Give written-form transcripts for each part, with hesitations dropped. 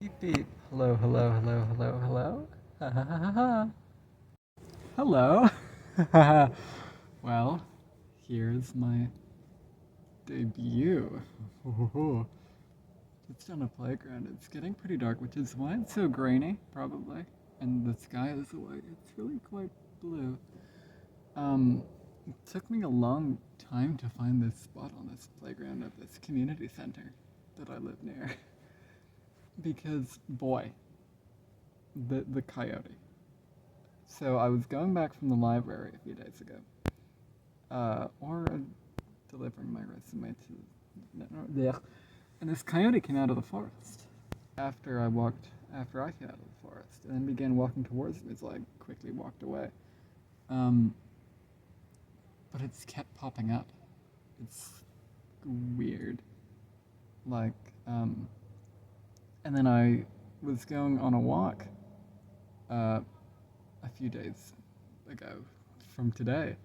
Beep beep. Hello, hello, hello, hello, hello. Ha ha ha ha ha. Hello. Well, here's my debut. It's on a playground. It's getting pretty dark, which is why it's so grainy, probably. And the sky is white. It's really quite blue. Um, it took me a long time to find this spot on this playground at this community center that I live near. Because, boy, the coyote. So I was going back from the library a few days ago, or delivering my resume to, and this coyote came out of the forest after I came out of the forest, and then began walking towards me as I quickly walked away. Um, but it's kept popping up. It's weird. Like, and then I was going on a walk uh, a few days ago from today,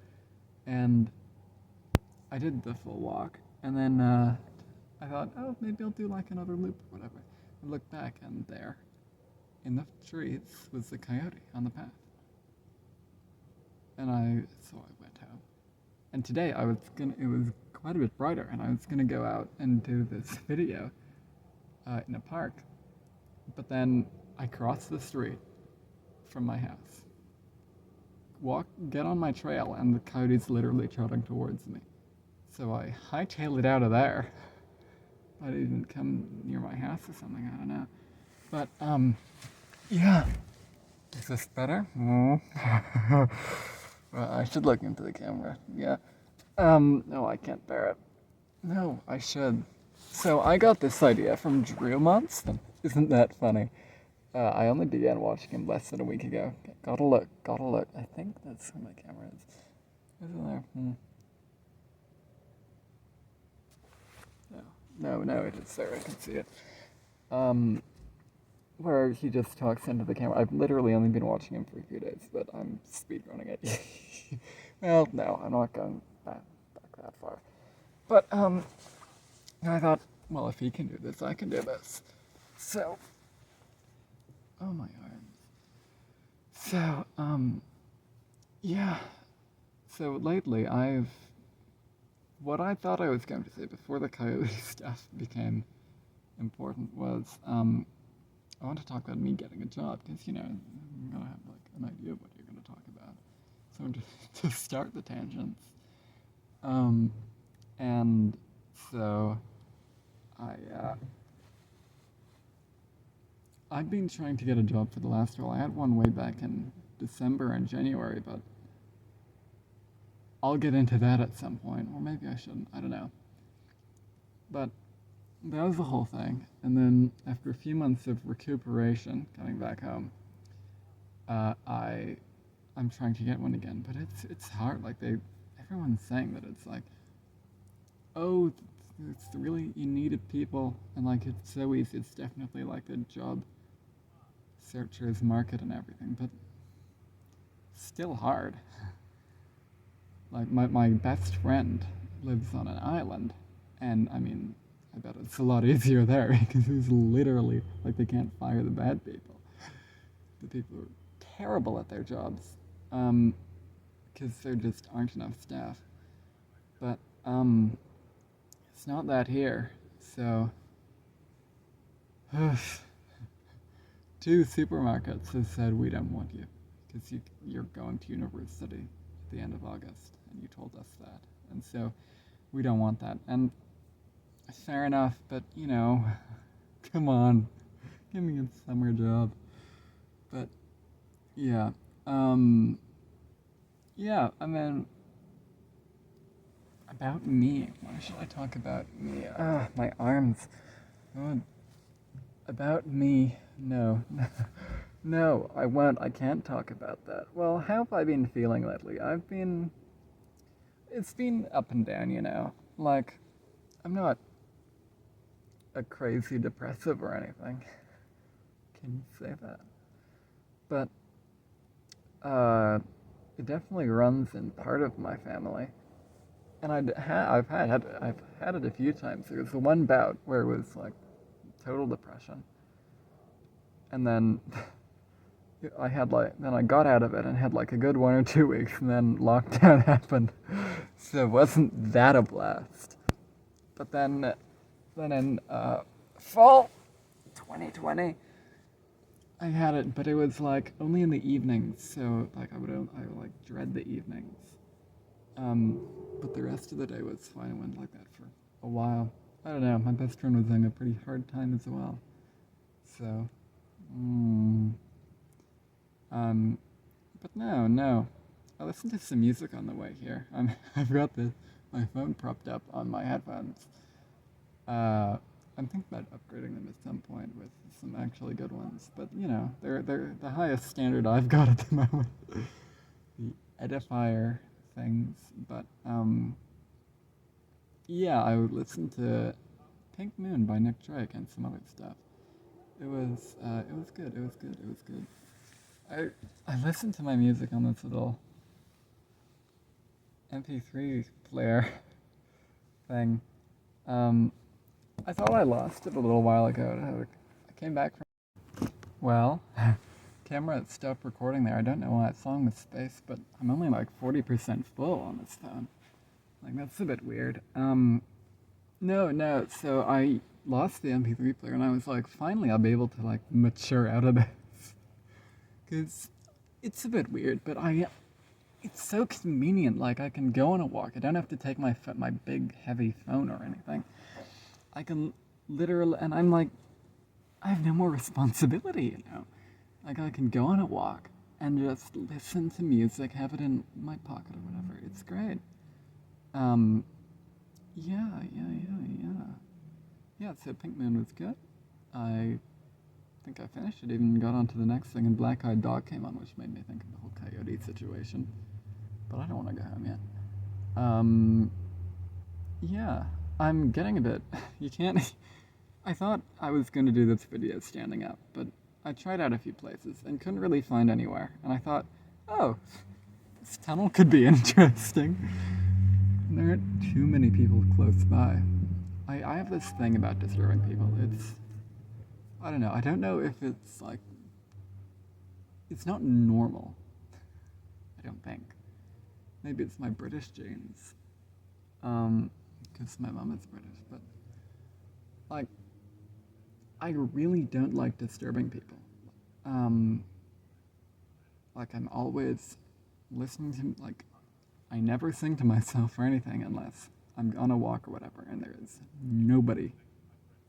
and I did the full walk, and then I thought, oh, maybe I'll do like another loop or whatever. I looked back, and there, in the trees, was the coyote on the path. So I went home. And today it was quite a bit brighter, and I was gonna go out and do this video in a park. But then I crossed the street from my house, get on my trail, and the coyote's literally trotting towards me. So I hightailed it out of there. But it didn't come near my house or something, I don't know. But, yeah. Is this better? Well, I should look into the camera. Yeah. No, I can't bear it. No, I should. So I got this idea from Drew Monson. Isn't that funny? I only began watching him less than a week ago. Gotta look. I think that's where my camera is. Isn't there? No, it is there. I can see it. Where he just talks into the camera. I've literally only been watching him for a few days, but I'm speedrunning it. Well, no, I'm not going back that far. But, I thought, well, if he can do this, I can do this. So, oh my arms. So, yeah. So lately, what I thought I was going to say before the coyote stuff became important was, I want to talk about me getting a job because, I'm going to have like an idea of what you're going to talk about. So to start the tangents. And so I've been trying to get a job for the last while. I had one way back in December and January, but I'll get into that at some point, or maybe I shouldn't. I don't know. But that was the whole thing. And then after a few months of recuperation, coming back home, I'm trying to get one again. But it's hard. Like everyone's saying that it's like, oh, it's really you needed people, and like it's so easy. It's definitely like a job searcher's market and everything, but still hard. Like my best friend lives on an island, and I mean, I bet it's a lot easier there because it's literally like they can't fire the bad people. The people are terrible at their jobs because there just aren't enough staff. But it's not that here. So two supermarkets have said we don't want you because you're going to university at the end of August, and you told us that, and so we don't want that. And fair enough, but come on, give me a summer job. But yeah, yeah. I mean, about me. Why should I talk about me? My arms. God. About me. No. No, I won't. I can't talk about that. Well, how have I been feeling lately? It's been up and down. Like, I'm not a crazy depressive or anything. Can you say that? But, it definitely runs in part of my family. And I've had it a few times. There was the one bout where it was like total depression. and then then I got out of it and had like a good 1 or 2 weeks, and then lockdown happened, so it wasn't that a blast. But then in fall 2020, I had it, but it was like only in the evenings, so like I would like dread the evenings. But the rest of the day was fine. It went like that for a while. I don't know. My best friend was having a pretty hard time as well. So, mm, um, but no. I listened to some music on the way here. I've got my phone propped up on my headphones. Uh, I'm thinking about upgrading them at some point with some actually good ones. But you know, they're the highest standard I've got at the moment. The Edifier things, but yeah, I would listen to Pink Moon by Nick Drake and some other stuff. It was good. It was good. It was good. I listened to my music on this little MP3 player thing. Um, I thought I lost it a little while ago. I came back from. Well, camera stopped recording there. I don't know why that song was spaced, but I'm only like 40% full on this phone. Like, that's a bit weird. No. So I lost the MP3 player, and I was like, finally, I'll be able to like mature out of this, because it's a bit weird. But it's so convenient. Like, I can go on a walk. I don't have to take my big heavy phone or anything. I can literally, and I'm like, I have no more responsibility, you know. Like, I can go on a walk and just listen to music, have it in my pocket or whatever. It's great. Um, yeah. Yeah, so Pink Moon was good. I think I finished it, even got on to the next thing, and Black Eyed Dog came on, which made me think of the whole coyote situation. But I don't want to go home yet. Yeah, I'm getting a bit. You can't. I thought I was going to do this video standing up, but I tried out a few places and couldn't really find anywhere. And I thought, oh, this tunnel could be interesting. And there aren't too many people close by. I have this thing about disturbing people. I don't know. I don't know if it's like, it's not normal. I don't think. Maybe it's my British genes. Because my mom is British, but like, I really don't like disturbing people. Like, I'm always listening to, like, I never sing to myself or anything unless I'm on a walk or whatever, and there is nobody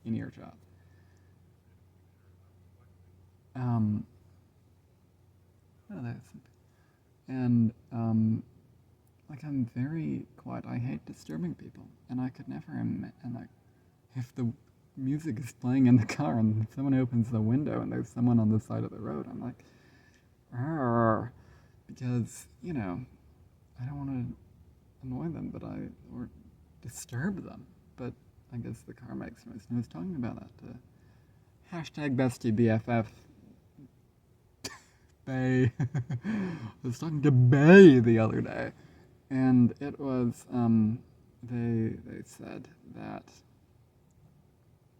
in earshot. Oh, and like, I'm very quiet. I hate disturbing people, and I could never and like, if the music is playing in the car and someone opens the window and there's someone on the side of the road, I'm like, "Arr," because, you know, I don't want to annoy them, or disturb them. But I guess the car makes noise. And I was talking about that to #BestieBFF Bay. I was talking to Bay the other day, and it was they said that,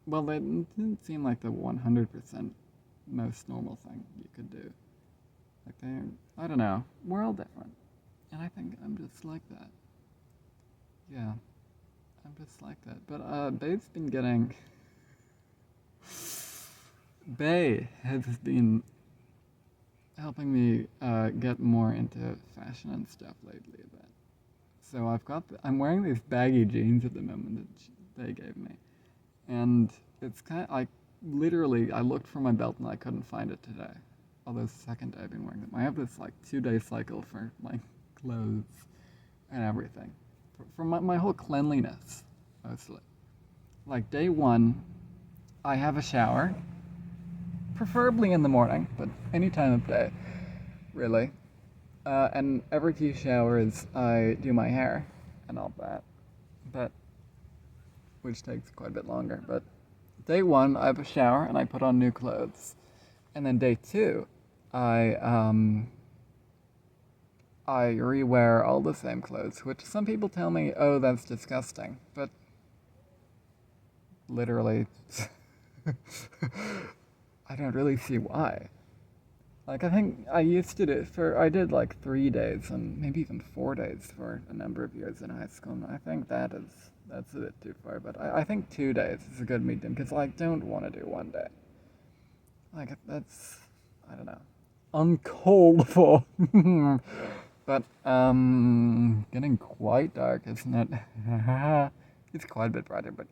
well, they didn't seem like the 100% most normal thing you could do. Like, I don't know, we're all different, and I think I'm just like that. Yeah, I'm just like that. But Bay's been getting. Bay has been helping me get more into fashion and stuff lately a bit. So I'm wearing these baggy jeans at the moment that they gave me, and it's kind of like, literally, I looked for my belt and I couldn't find it today. Although it's the second day I've been wearing them. I have this like 2-day cycle for my clothes and everything, for my whole cleanliness, mostly. Like, day one, I have a shower, preferably in the morning, but any time of day, really. And every few showers, I do my hair and all that, but which takes quite a bit longer. But day one, I have a shower and I put on new clothes, and then day two, I rewear all the same clothes, which some people tell me, oh, that's disgusting, but literally, I don't really see why. Like, I think I used to do I did like 3 days and maybe even 4 days for a number of years in high school. And I think that's a bit too far. But I think 2 days is a good medium because I don't want to do one day. Like, that's, I don't know, uncalled for. But, getting quite dark, isn't it? It's quite a bit brighter, but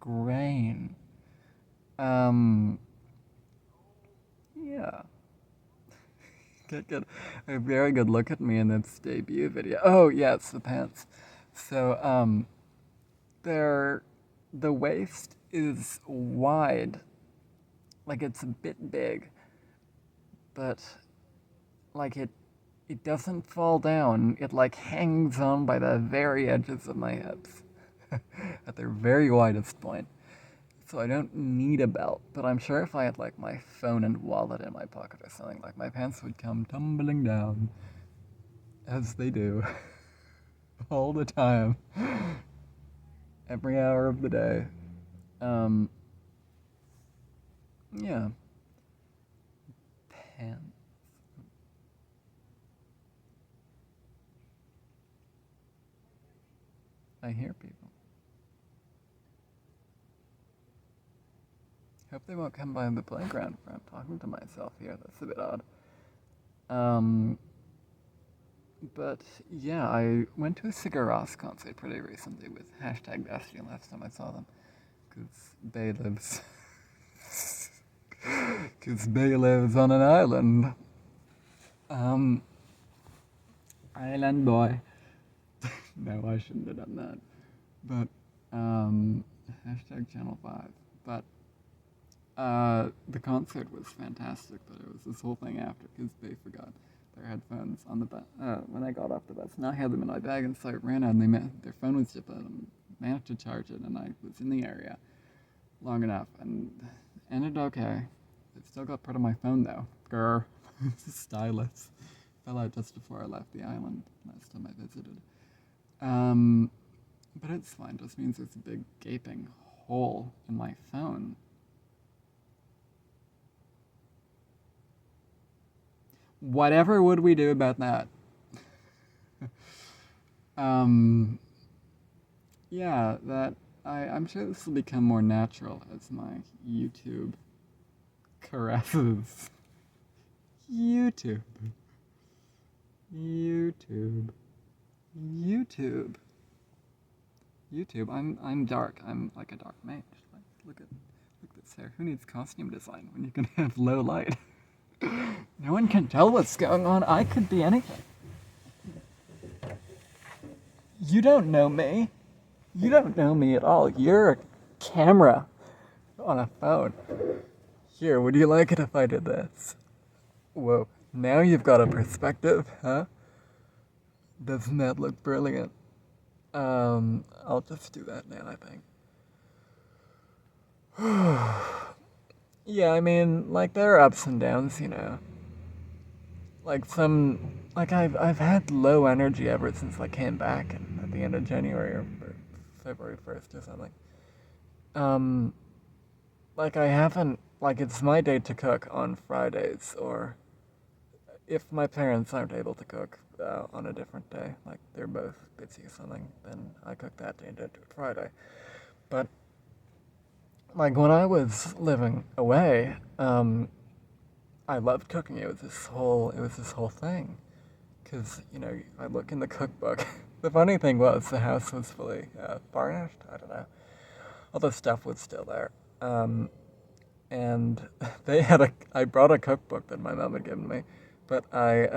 grain. Um, yeah. Get a very good look at me in its debut video. Oh yes, the pants. So they're the waist is wide, like it's a bit big, but like it doesn't fall down. It like hangs on by the very edges of my hips at their very widest point. So I don't need a belt, but I'm sure if I had like my phone and wallet in my pocket or something, like my pants would come tumbling down, as they do, all the time, every hour of the day. Um, yeah, pants. I hear people. Hope they won't come by the playground where I'm talking to myself here. That's a bit odd. Um, but yeah, I went to a Sigur Rós concert pretty recently with hashtag Bastion last time I saw them. Because Bay lives. Because Bay lives on an island. Um, Island boy. No, I shouldn't have done that. But, hashtag Channel 5. But, the concert was fantastic, but it was this whole thing after because they forgot their headphones on the bus when I got off the bus. And I had them in my bag, and so I ran out, and their phone was just managed to charge it, and I was in the area long enough, and ended okay. I still got part of my phone though. Grr, stylus fell out just before I left the island last time I visited. But it's fine. Just means there's a big gaping hole in my phone. Whatever would we do about that? Yeah, I'm sure this will become more natural as my YouTube caresses. YouTube. YouTube. YouTube. YouTube. I'm dark. I'm like a dark mage. Like, look this hair. Who needs costume design when you can have low light? No one can tell what's going on. I could be anything. You don't know me. You don't know me at all. You're a camera on a phone. Here, would you like it if I did this? Whoa, now you've got a perspective, huh? Doesn't that look brilliant? I'll just do that now, I think. Yeah, I mean, like, there are ups and downs, Like, I've had low energy ever since I came back at the end of January or February 1st or something. Like, I haven't, like, it's my day to cook on Fridays, or if my parents aren't able to cook on a different day, like they're both busy or something, then I cook that day and do it Friday. But like when I was living away, I loved cooking. It was this whole thing, because I look in the cookbook. The funny thing was the house was fully varnished. I don't know, all the stuff was still there. And I brought a cookbook that my mom had given me, but they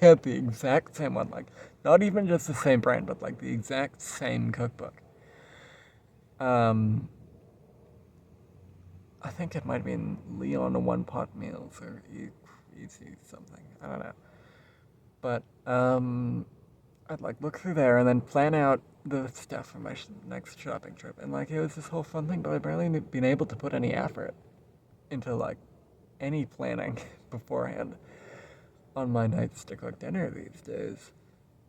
had the exact same one, like, not even just the same brand, but like the exact same cookbook. I think it might have been Leon One Pot Meals or Easy something. I don't know. But I'd like look through there and then plan out the stuff for my next shopping trip. And like it was this whole fun thing, but I've barely been able to put any effort into like any planning beforehand on my nights to cook dinner these days.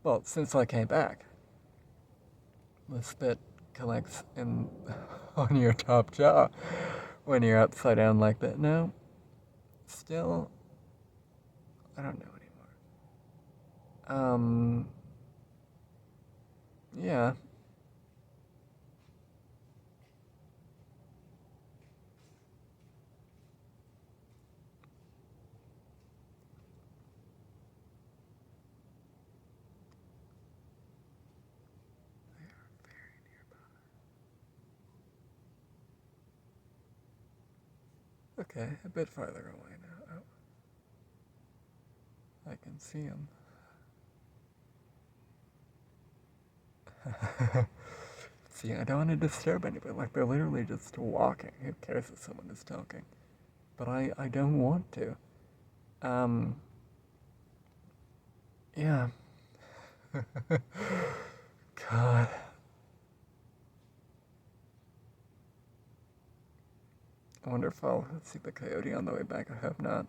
Well, since I came back. The spit collects in on your top jaw when you're upside down like that. No, still, I don't know anymore. Yeah. Okay, a bit farther away now. Oh, I can see them. See, I don't want to disturb anybody. Like, they're literally just walking. Who cares if someone is talking? But I don't want to. Um, yeah. God. I wonder if I'll see the coyote on the way back. I hope not.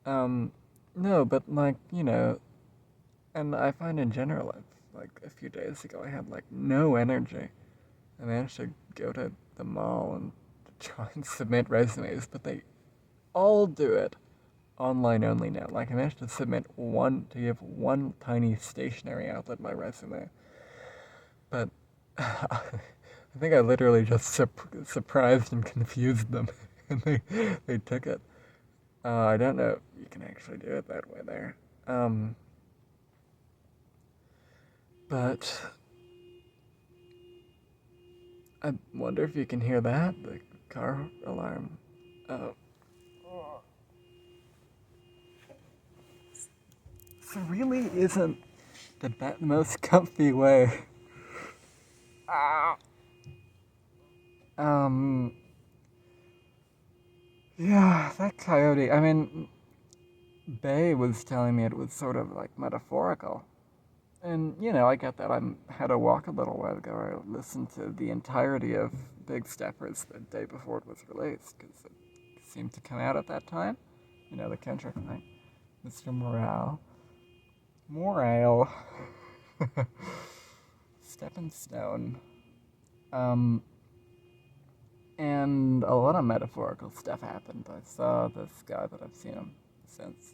Um, no, but like, and I find in general, like a few days ago, I had like no energy. I managed to go to the mall and try and submit resumes, but they all do it online only now. Like, I managed to give one tiny stationary outlet my resume, but I think I literally just surprised and confused them, and they took it. I don't know if you can actually do it that way there. But I wonder if you can hear that, the car alarm. Oh. So really isn't the most comfy way. Um, yeah, that coyote. I mean, Bay was telling me it was sort of like metaphorical. And, I get that. I had a walk a little while ago. I listened to the entirety of Big Steppers the day before it was released, because it seemed to come out at that time. The Kendrick thing. Mr. Morale. Morale. Stepping Stone. Um, and a lot of metaphorical stuff happened. I saw this guy, but I've seen him since.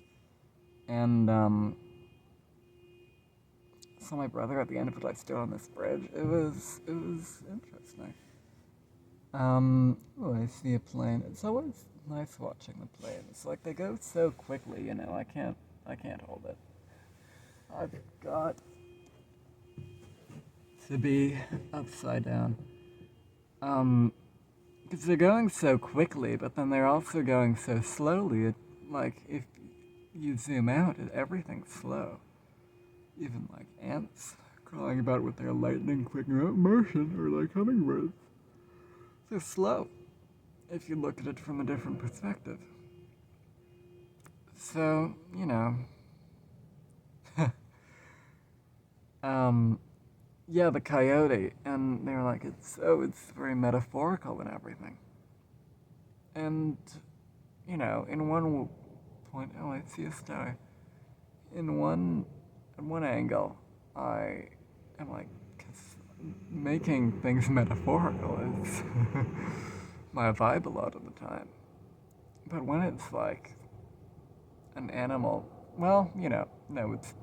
And, saw my brother at the end of it. I stood on this bridge. It was interesting. Oh, I see a plane. It's always nice watching the planes. Like, they go so quickly, I can't hold it. I've got to be upside down. Because they're going so quickly, but then they're also going so slowly. Like, if you zoom out, everything's slow. Even like ants crawling about with their lightning quick motion, or like hummingbirds. They're slow if you look at it from a different perspective. So, yeah, the coyote, and they're like, it's very metaphorical and everything. And, in one point, oh, I see a star. In one angle, I am like, 'cause making things metaphorical is my vibe a lot of the time. But when it's like an animal, well, no, it's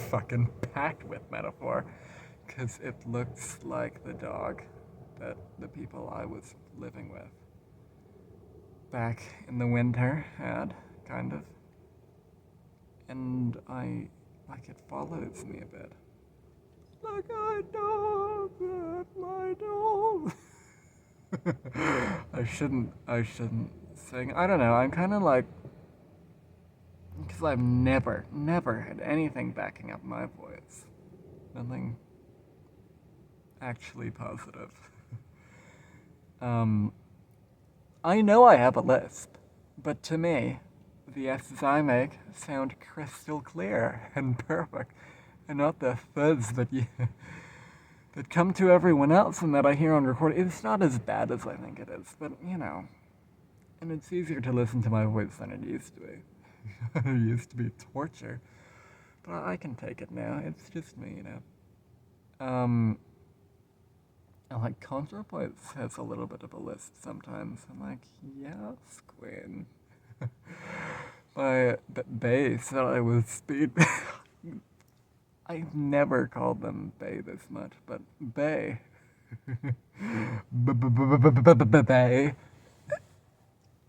fucking packed with metaphor, because it looks like the dog that the people I was living with back in the winter had, kind of. And like, it follows me a bit. Like a dog at my door. I shouldn't sing. I don't know, I'm kind of like, because I've never had anything backing up my voice. Nothing actually positive. um, I know I have a lisp, but to me, the S's I make sound crystal clear and perfect, and not the thuds that come to everyone else and that I hear on recording. It's not as bad as I think it is, but and it's easier to listen to my voice than it used to be. It used to be torture, but I can take it now. It's just me. And like ContraPoints has a little bit of a list sometimes. I'm like, yes, Queen. My Bay said I was speed. I've never called them Bay this much, but Bay. Bay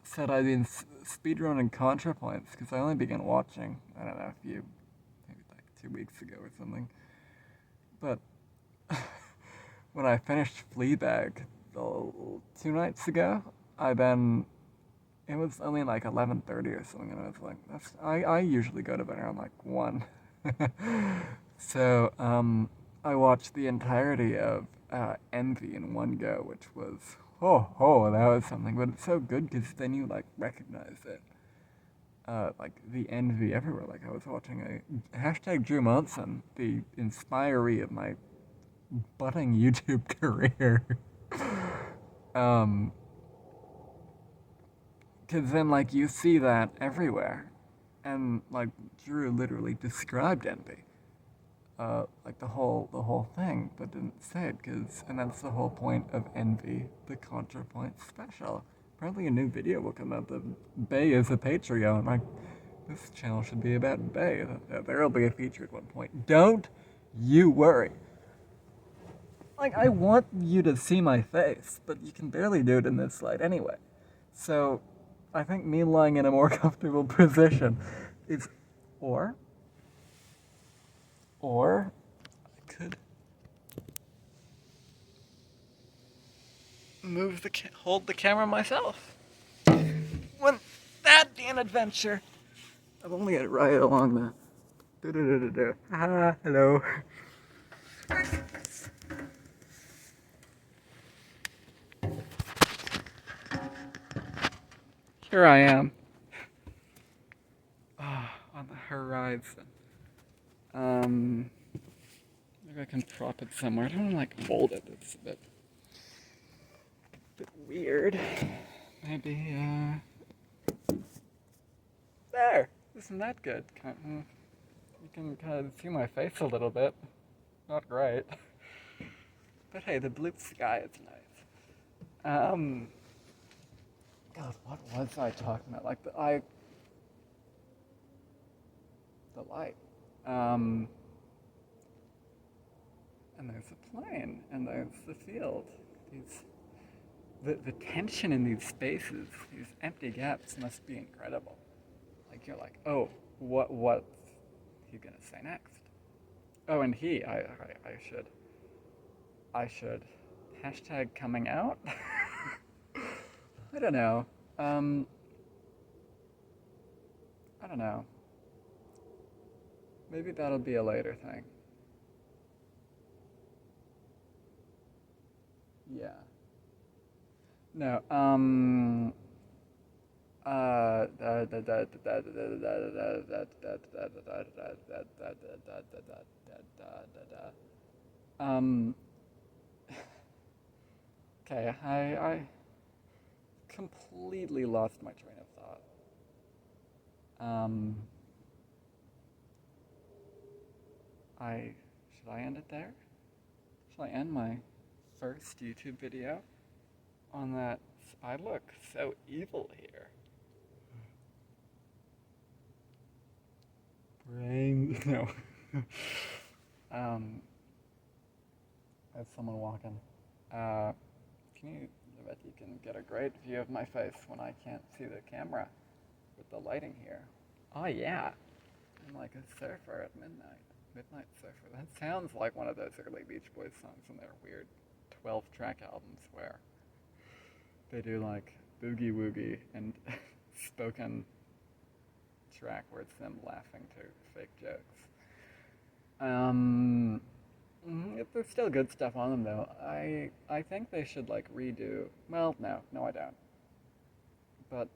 said I'd been speedrunning ContraPoints because I only began watching, I don't know, maybe like 2 weeks ago or something. But when I finished Fleabag 2 nights ago, it was only like 11:30 or something, and I was like, I usually go to bed around like 1. So, I watched the entirety of Envy in one go, which was, that was something. But it's so good because then you like recognize it. Like the envy everywhere. Like I was watching a hashtag Drew Monson, the inspiree of my budding YouTube career. um, Because then like you see that everywhere, and like Drew literally described envy. Like the whole thing, but didn't say it, and that's the whole point of Envy, the ContraPoint special. Apparently a new video will come out. The Bay is a Patreon. Like, this channel should be about Bay. There'll be a feature at one point. Don't you worry. Like, I want you to see my face, but you can barely do it in this light anyway. So, I think me lying in a more comfortable position is, or I could hold the camera myself. Wouldn't that be an adventure? I've only got it right along the. Hello. Here I am. On the horizon. Maybe I can prop it somewhere. I don't want to like hold it. It's a bit weird. Maybe there. Isn't that good? You can kind of see my face a little bit. Not great. But hey, the blue sky is nice. God, what was I talking about? Like the light. And there's a plane, and there's the field. The tension in these spaces, these empty gaps, must be incredible. Like you're like, oh, what's he gonna say next? Oh, and I should hashtag coming out. I don't know. I don't know. Maybe that'll be a later thing. Yeah. No. Um. Okay. I completely lost my train of thought. Um. Should I end it there? Should I end my first YouTube video on that? I look so evil here. Brain. No. um. There's someone walking. I bet you can get a great view of my face when I can't see the camera with the lighting here. Oh yeah. I'm like a surfer at midnight. Midnight Surfer. That sounds like one of those early Beach Boys songs from their weird 12-track albums where they do like boogie woogie and spoken track where it's them laughing to fake jokes. There's still good stuff on them though. I think they should like redo. Well, no, I don't. But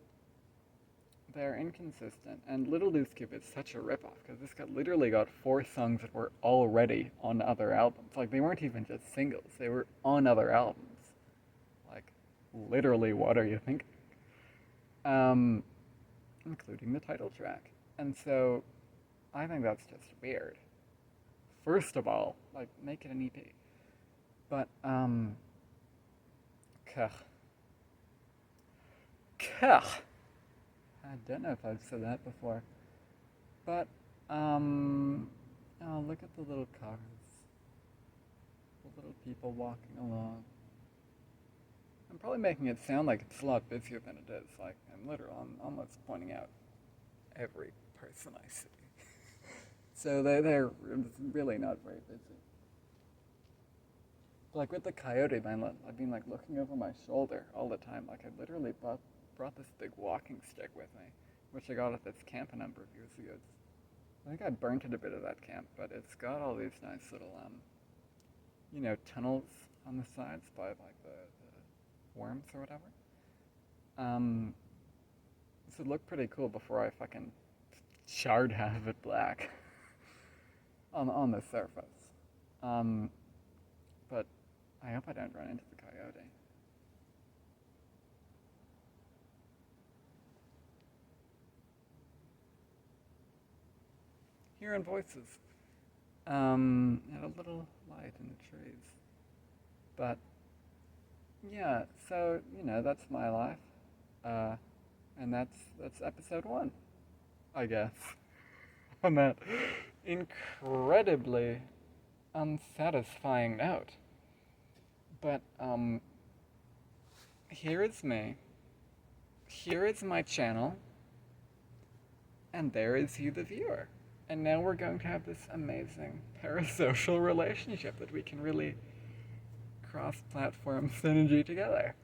they're inconsistent, and Little Loose Cube is such a ripoff because this literally got 4 songs that were already on other albums. Like they weren't even just singles; they were on other albums. Like literally, what are you thinking? Um, Including the title track, and so I think that's just weird. First of all, like make it an EP, but Kuh. Kuh. I don't know if I've said that before. But, oh, look at the little cars. The little people walking along. I'm probably making it sound like it's a lot busier than it is. Like, I'm almost pointing out every person I see. So they're really not very busy. Like with the coyote, man, I've been like looking over my shoulder all the time. Like I literally brought this big walking stick with me, which I got at this camp a number of years ago. I think I burnt it a bit at that camp, but it's got all these nice little, tunnels on the sides by like the worms or whatever. Um, this would look pretty cool before I fucking charred half of it black on the surface. Um, but I hope I don't run into the coyote. Hearing voices. And a little light in the trees. But yeah, so that's my life, uh, and that's episode one, I guess. On that incredibly unsatisfying note. But here is me. Here is my channel, and there is you, the viewer. And now we're going to have this amazing parasocial relationship that we can really cross-platform synergy together.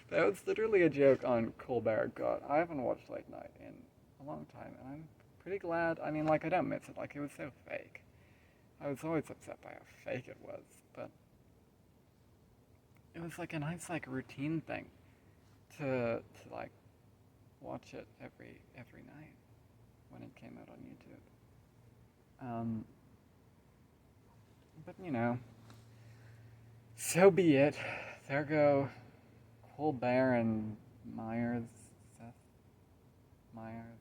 That was literally a joke on Colbert. God, I haven't watched Late Night in a long time, and I'm pretty glad. I mean, like, I don't miss it. Like, it was so fake. I was always upset by how fake it was, but it was like a nice, like, routine thing to like watch it every night when it came out on YouTube. But so be it. There go Colbert and Myers, Seth Myers,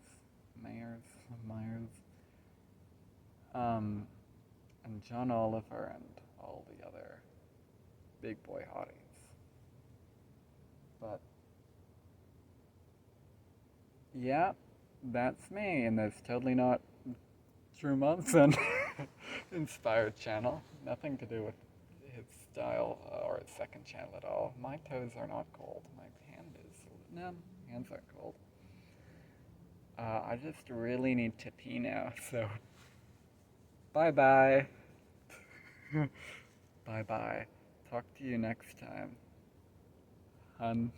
and John Oliver and all the other big boy hotties. But yeah, that's me in this totally not True Munson inspired channel. Nothing to do with his style or his second channel at all. My toes are not cold. My hand is. No, hands aren't cold. I just really need to pee now, so bye bye. Bye bye. Talk to you next time. Hun.